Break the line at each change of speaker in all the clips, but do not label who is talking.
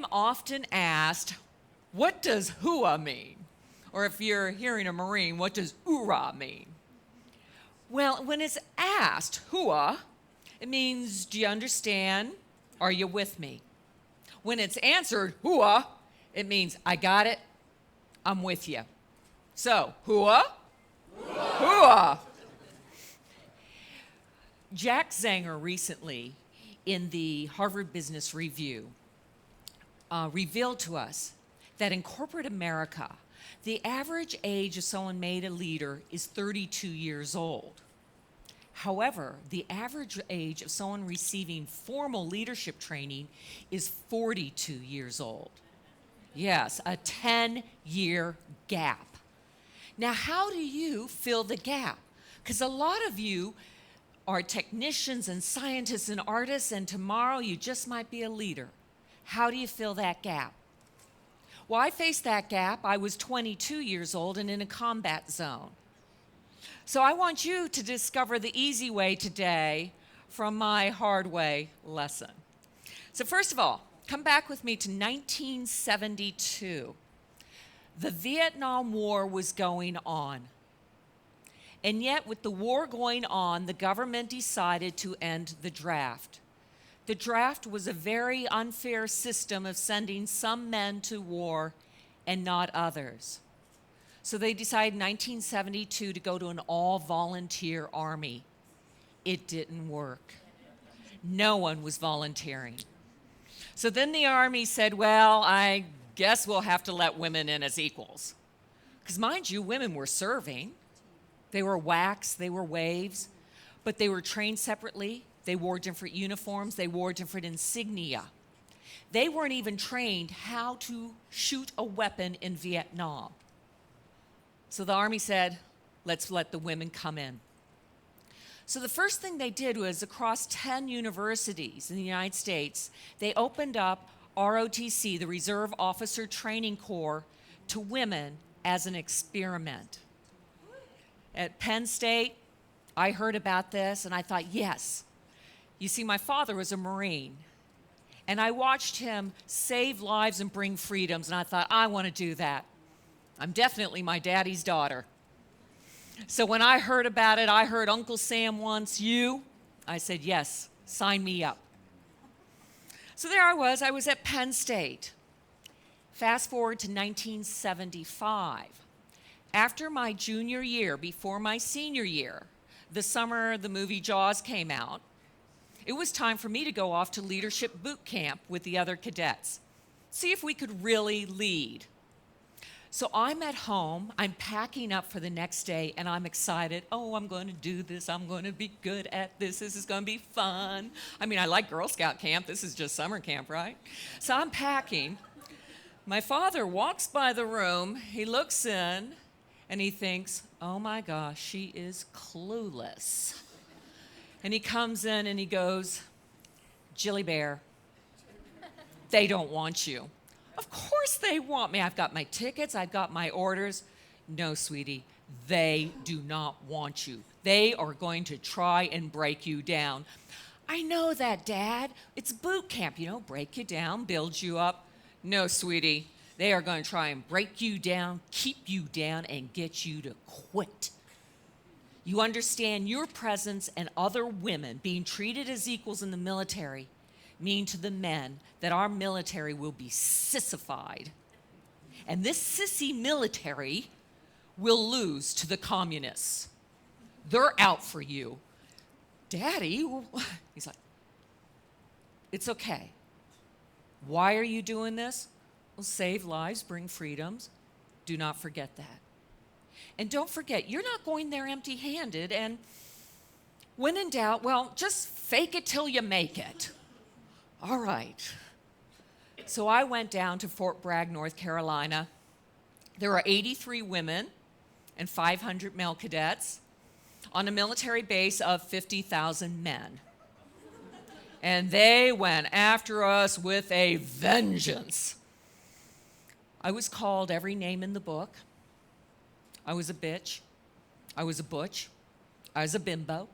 am often asked, what does hua mean? Or if you're hearing a Marine, what does ura mean? Well, when it's asked, hua, it means, do you understand? Are you with me? When it's answered, hua, it means, I got it, I'm with you. So, hua? Hua! Hua! Jack Zanger recently, in the Harvard Business Review, revealed to us that in corporate America, the average age of someone made a leader is 32 years old. However, the average age of someone receiving formal leadership training is 42 years old. Yes, a 10-year gap. Now, how do you fill the gap? Because a lot of you are technicians and scientists and artists, and tomorrow you just might be a leader. How do you fill that gap? Well, I faced that gap. I was 22 years old and in a combat zone. So I want you to discover the easy way today from my hard way lesson. So first of all, come back with me to 1972. The Vietnam War was going on. And yet, with the war going on, the government decided to end the draft. The draft was a very unfair system of sending some men to war and not others. So they decided in 1972 to go to an all-volunteer army. It didn't work. No one was volunteering. So then the army said, well, I guess we'll have to let women in as equals. Because mind you, women were serving. They were WACs, they were waves, but they were trained separately. They wore different uniforms, they wore different insignia. They weren't even trained how to shoot a weapon in Vietnam. So the Army said, let's let the women come in. So the first thing they did was across 10 universities in the United States, they opened up ROTC, the Reserve Officer Training Corps, to women as an experiment. At Penn State, I heard about this and I thought, yes. You see, my father was a Marine, and I watched him save lives and bring freedoms, and I thought, I want to do that. I'm definitely my daddy's daughter. So when I heard about it, I heard Uncle Sam wants you. I said, yes, sign me up. So there I was at Penn State. Fast forward to 1975. After my junior year, before my senior year, the summer the movie Jaws came out, it was time for me to go off to leadership boot camp with the other cadets. See if we could really lead. So I'm at home, I'm packing up for the next day, and I'm excited. Oh, I'm going to do this, I'm going to be good at this is going to be fun. I mean, I like Girl Scout camp, this is just summer camp, right? So I'm packing. My father walks by the room, he looks in, and he thinks, oh my gosh, she is clueless. And he comes in and he goes, Jilly Bear, they don't want you. Of course they want me. I've got my tickets, I've got my orders. No, sweetie, they do not want you. They are going to try and break you down. I know that, Dad. It's boot camp, break you down, build you up. No, sweetie, they are going to try and break you down, keep you down, and get you to quit. You understand your presence and other women being treated as equals in the military mean to the men that our military will be sissified. And this sissy military will lose to the communists. They're out for you. Daddy, he's like, it's okay. Why are you doing this? Well, save lives, bring freedoms. Do not forget that. And don't forget, you're not going there empty-handed, and when in doubt, well, just fake it till you make it. All right. So I went down to Fort Bragg, North Carolina. There are 83 women and 500 male cadets on a military base of 50,000 men. And they went after us with a vengeance. I was called every name in the book. I was a bitch, I was a butch, I was a bimbo,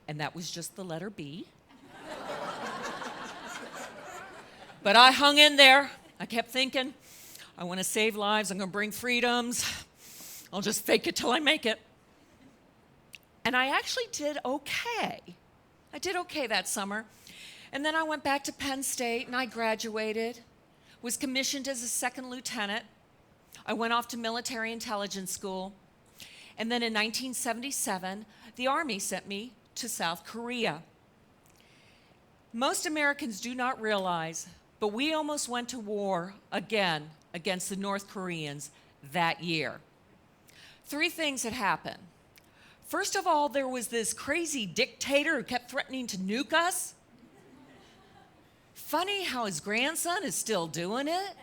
and that was just the letter B. But I hung in there. I kept thinking, I want to save lives. I'm going to bring freedoms. I'll just fake it till I make it. And I actually did okay. I did okay that summer. And then I went back to Penn State and I graduated, was commissioned as a second lieutenant. I went off to military intelligence school. And then in 1977, the Army sent me to South Korea. Most Americans do not realize, but we almost went to war again against the North Koreans that year. 3 things had happened. First of all, there was this crazy dictator who kept threatening to nuke us. Funny how his grandson is still doing it.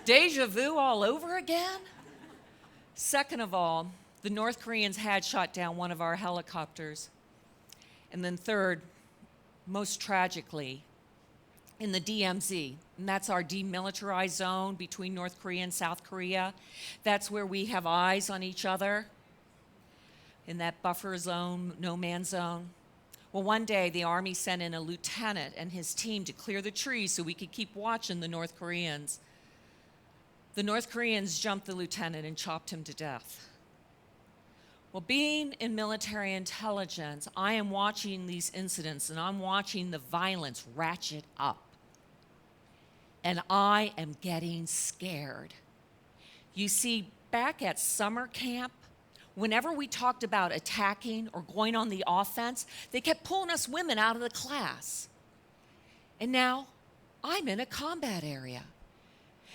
Deja vu all over again. Second of all, the North Koreans had shot down one of our helicopters. And then third, most tragically, in the DMZ, and that's our demilitarized zone between North Korea and South Korea. That's where we have eyes on each other, in that buffer zone, no man's zone. Well, one day the Army sent in a lieutenant and his team to clear the trees so we could keep watching the North Koreans. The North Koreans jumped the lieutenant and chopped him to death. Well, being in military intelligence, I am watching these incidents and I'm watching the violence ratchet up. And I am getting scared. You see, back at summer camp, whenever we talked about attacking or going on the offense, they kept pulling us women out of the class. And now I'm in a combat area.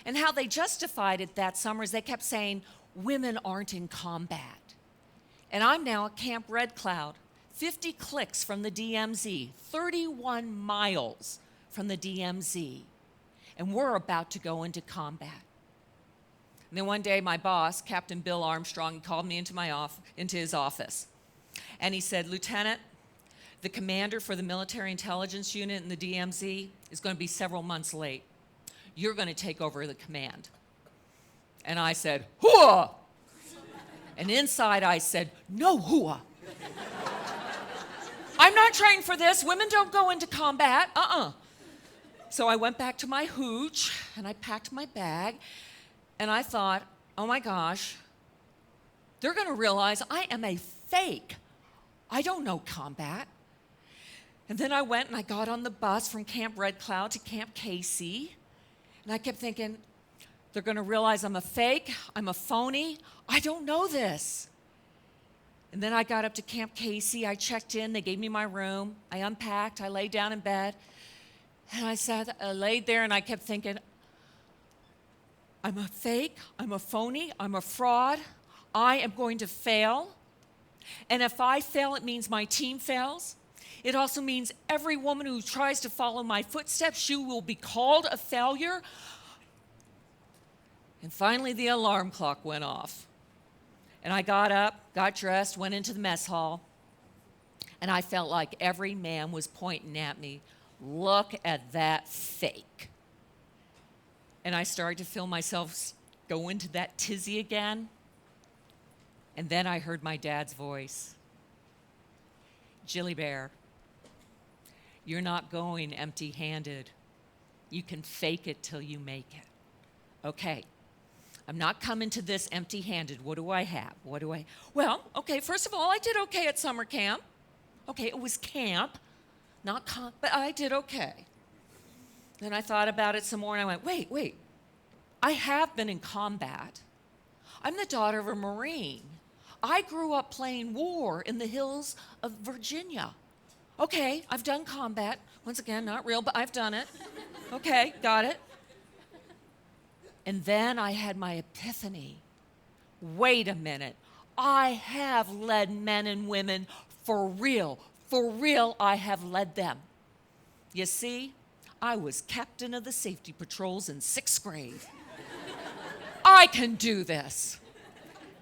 And how they justified it that summer is they kept saying, women aren't in combat. And I'm now at Camp Red Cloud, 50 clicks from the DMZ, 31 miles from the DMZ. And we're about to go into combat. And then one day, my boss, Captain Bill Armstrong, called me into his office. And he said, Lieutenant, the commander for the military intelligence unit in the DMZ is going to be several months late. You're going to take over the command. And I said, hooah! And inside I said, no hooah. I'm not trained for this. Women don't go into combat. So I went back to my hooch and I packed my bag and I thought, oh my gosh, they're going to realize I am a fake. I don't know combat. And then I went and I got on the bus from Camp Red Cloud to Camp Casey. And I kept thinking, they're going to realize I'm a fake, I'm a phony, I don't know this. And then I got up to Camp Casey, I checked in, they gave me my room, I unpacked, I laid down in bed, and I laid there and I kept thinking, I'm a fake, I'm a phony, I'm a fraud, I am going to fail. And if I fail, it means my team fails. It also means every woman who tries to follow my footsteps, she will be called a failure. And finally, the alarm clock went off. And I got up, got dressed, went into the mess hall, and I felt like every man was pointing at me, look at that fake. And I started to feel myself go into that tizzy again. And then I heard my dad's voice. Jilly Bear, you're not going empty-handed. You can fake it till you make it. Okay. I'm not coming to this empty-handed. What do I have? Well, okay, first of all, I did okay at summer camp. Okay, it was camp, not but I did okay. Then I thought about it some more and I went, wait. I have been in combat. I'm the daughter of a Marine. I grew up playing war in the hills of Virginia. Okay, I've done combat. Once again, not real, but I've done it. Okay, got it. And then I had my epiphany. Wait a minute. I have led men and women for real. For real, I have led them. You see, I was captain of the safety patrols in 6th grade. I can do this.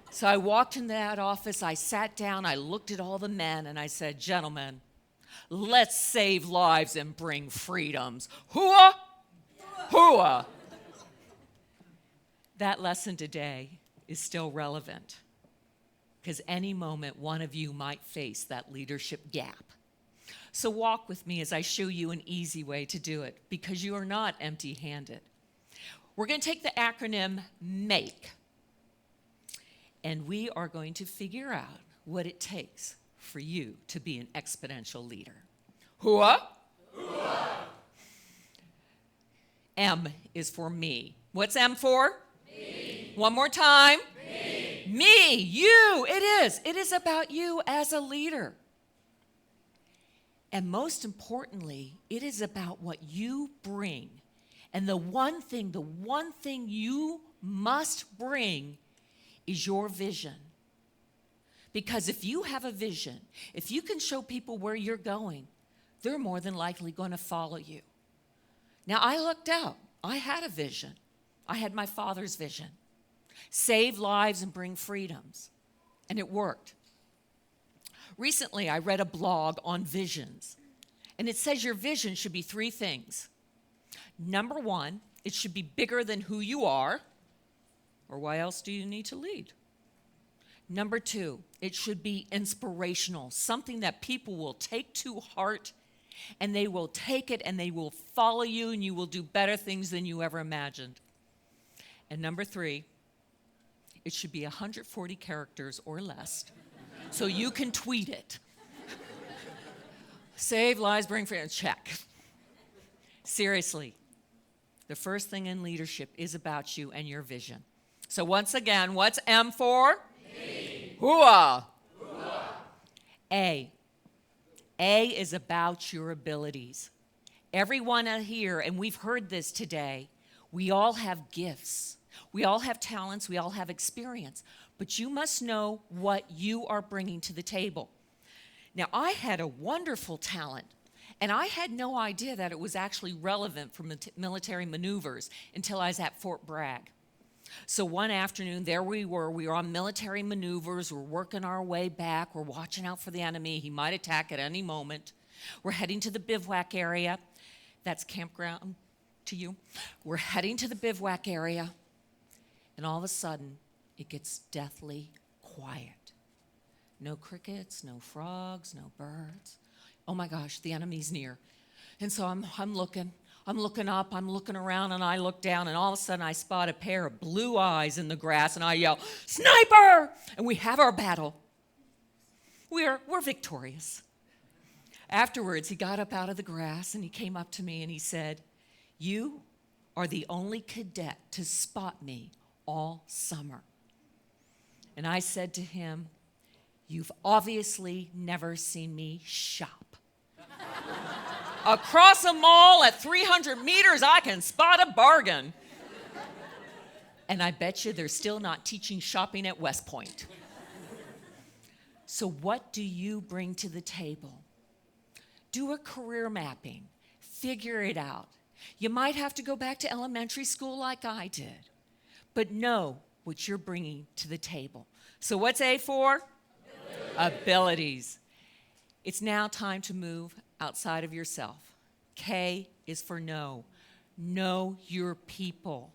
So I walked in that office, I sat down, I looked at all the men, and I said, gentlemen, let's save lives and bring freedoms. Hooah! Hooah! That lesson today is still relevant because any moment one of you might face that leadership gap. So walk with me as I show you an easy way to do it, because you are not empty-handed. We're going to take the acronym MAKE, and we are going to figure out what it takes for you to be an exponential leader. Hooah! Hooah! M is for me. What's M for? Me. One more time. Me. Me, you, it is. It is about you as a leader. And most importantly, it is about what you bring. And the one thing you must bring is your vision. Because if you have a vision, if you can show people where you're going, they're more than likely going to follow you. Now, I looked out. I had a vision. I had my father's vision. Save lives and bring freedoms. And it worked. Recently, I read a blog on visions. And it says your vision should be 3 things. Number 1, it should be bigger than who you are. Or why else do you need to lead? Number 2, it should be inspirational. Something that people will take to heart, and they will take it and they will follow you, and you will do better things than you ever imagined. And number 3, it should be 140 characters or less, so you can tweet it. Save lives, bring freedom, check. Seriously, the first thing in leadership is about you and your vision. So once again, what's M for? Me. Hooah! Hooah! A. A is about your abilities. Everyone out here, and we've heard this today, we all have gifts. We all have talents. We all have experience. But you must know what you are bringing to the table. Now, I had a wonderful talent, and I had no idea that it was actually relevant for military maneuvers until I was at Fort Bragg. So one afternoon, there we were on military maneuvers, we're working our way back, we're watching out for the enemy, he might attack at any moment. We're heading to the bivouac area, that's campground to you. We're heading to the bivouac area, and all of a sudden, it gets deathly quiet. No crickets, no frogs, no birds. Oh my gosh, the enemy's near. And so I'm looking up, I'm looking around, and I look down, and all of a sudden I spot a pair of blue eyes in the grass, and I yell, "Sniper!" And we have our battle. We're victorious. Afterwards, he got up out of the grass, and he came up to me, and he said, "You are the only cadet to spot me all summer." And I said to him, "You've obviously never seen me shop. Across a mall at 300 meters, I can spot a bargain." And I bet you they're still not teaching shopping at West Point. So what do you bring to the table? Do a career mapping. Figure it out. You might have to go back to elementary school like I did, but know what you're bringing to the table. So what's A for? Abilities. It's now time to move outside of yourself. K is for know. Know your people.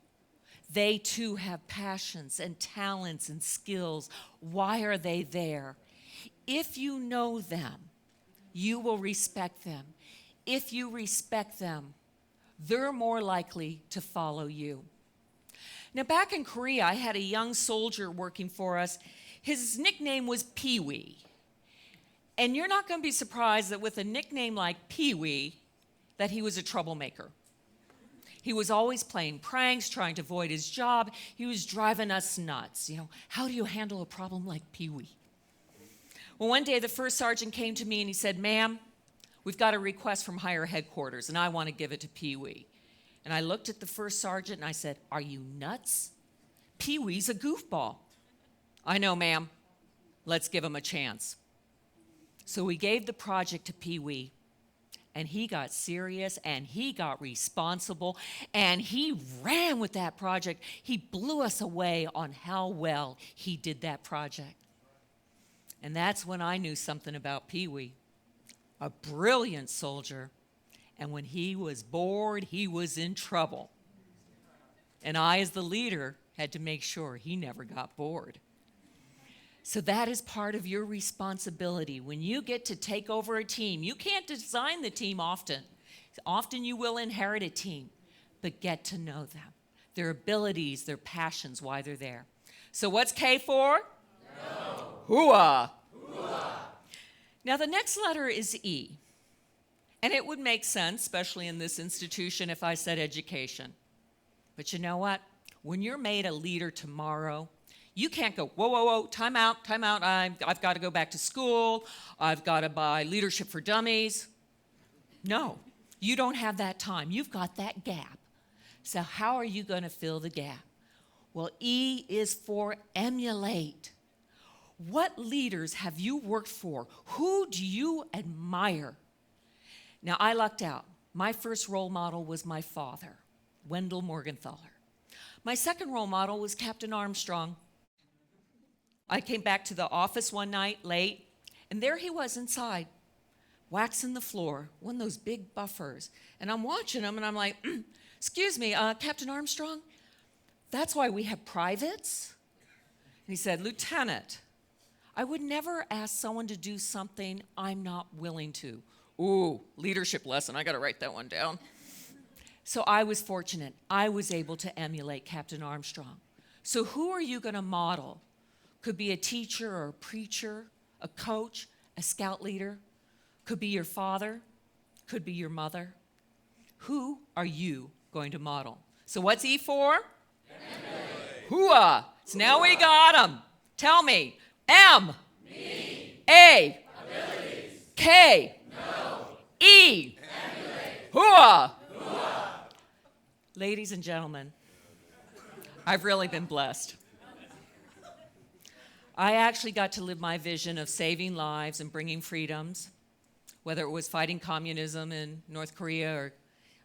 They too have passions and talents and skills. Why are they there? If you know them, you will respect them. If you respect them, they're more likely to follow you. Now, back in Korea, I had a young soldier working for us. His nickname was Pee-wee. And you're not going to be surprised that with a nickname like Pee-wee, that he was a troublemaker. He was always playing pranks, trying to avoid his job. He was driving us nuts. How do you handle a problem like Pee-wee? Well, one day the first sergeant came to me and he said, "Ma'am, we've got a request from higher headquarters, and I want to give it to Pee-wee." And I looked at the first sergeant and I said, "Are you nuts? Pee-wee's a goofball." "I know, ma'am. Let's give him a chance." So we gave the project to Pee-wee, and he got serious, and he got responsible, and he ran with that project. He blew us away on how well he did that project. And that's when I knew something about Pee-wee. A brilliant soldier, and when he was bored, he was in trouble. And I, as the leader, had to make sure he never got bored. So that is part of your responsibility. When you get to take over a team, you can't design the team often. Often you will inherit a team, but get to know them, their abilities, their passions, why they're there. So what's K for?
No.
Hooah. Hooah. Now the next letter is E. And it would make sense, especially in this institution, if I said education. But you know what? When you're made a leader tomorrow, you can't go, whoa, whoa, whoa, time out, I've got to go back to school, I've got to buy Leadership for Dummies. No, you don't have that time. You've got that gap. So how are you going to fill the gap? Well, E is for emulate. What leaders have you worked for? Who do you admire? Now, I lucked out. My first role model was my father, Wendell Morgenthaler. My second role model was Captain Armstrong. I came back to the office one night late, and there he was inside, waxing the floor, one of those big buffers. And I'm watching him, and I'm like, excuse me, Captain Armstrong, that's why we have privates? And he said, Lieutenant, I would never ask someone to do something I'm not willing to. Ooh, leadership lesson. I got to write that one down. So I was fortunate. I was able to emulate Captain Armstrong. So who are you going to model? Could be a teacher or a preacher, a coach, a scout leader. Could be your father. Could be your mother. Who are you going to model? So what's E for? Hooah. So now we got them. Tell me. M.
Me.
A.
Abilities.
K.
No.
E.
Emulate.
Hooah.
Hooah.
Ladies and gentlemen, I've really been blessed. I actually got to live my vision of saving lives and bringing freedoms, whether it was fighting communism in North Korea or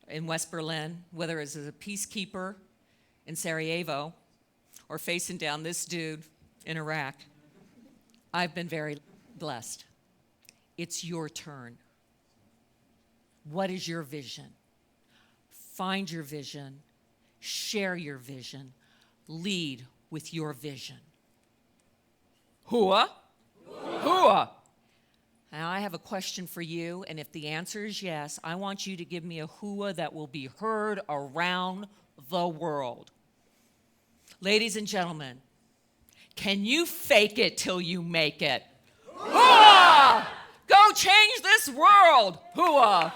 in West Berlin, whether it was as a peacekeeper in Sarajevo or facing down this dude in Iraq. I've been very blessed. It's your turn. What is your vision? Find your vision, share your vision, lead with your vision. Hooah? Hooah! Now I have a question for you, and if the answer is yes, I want you to give me a hooah that will be heard around the world. Ladies and gentlemen, can you fake it till you make it? Hooah! Go change this world! Hooah!